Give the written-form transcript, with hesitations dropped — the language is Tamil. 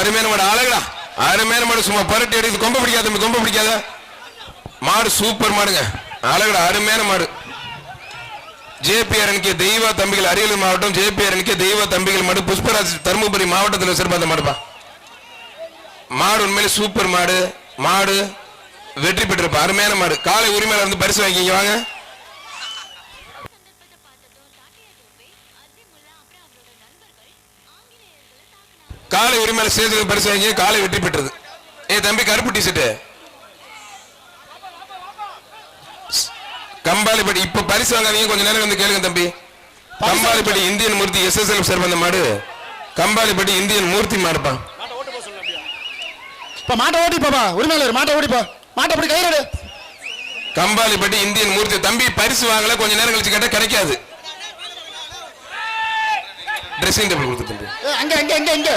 அருமையான மாடு அழகா அருமையான மாடு சும்மா பரட்டி எடுத்து கொம்ப பிடிக்காத கொம்ப பிடிக்காத மாடு சூப்பர் மாடுங்க அழகா அருமையான மாடு ஜேபிஆர் தெய்வ தம்பிகள் அரியலூர் மாவட்டம் ஜேபிஆர் தெய்வ தம்பிகள் மாடு புஷ்பராஜ் தருமபுரி மாவட்டத்தில் சிறப்பாக மாடுப்பா மாடு உண்மையிலே சூப்பர் மாடு மாடு வெற்றி பெற்றிருப்பா அருமையான மாடு காலை உரிமையில இருந்து பரிசு வாங்கிங்க வாங்க காலை உரிமையில சேர்த்து பரிசு வாங்கி காலை வெற்றி பெற்றது ஏ தம்பி கருப்பு டிஷர்ட் கம்பாலிப்பட்டி இப்ப பரிசு வாங்காதீங்க கொஞ்ச நேரம் வந்து கேளுங்க தம்பி கம்பாலிப்பட்டி இந்தியன் மூர்த்தி எஸ்எஸ்எல் சேர்ந்த மாடு கம்பாலிப்பட்டி இந்தியன் மூர்த்தி மாடுப்பா மாட்டை ஓட்டி பாப்பா உரிமையாளர் மாட்டை ஓடிப்பா மாட்டை அப்படி கையில கம்பாலிப்பட்டி இந்தியன் மூர்த்தி தம்பி பரிசு வாங்கல கொஞ்ச நேரம் கழிச்சு கேட்டா கிடைக்காது ட்ரெஸ்ஸிங் டேபிள் கொடுத்து தம்பி அங்க அங்க அங்க அங்க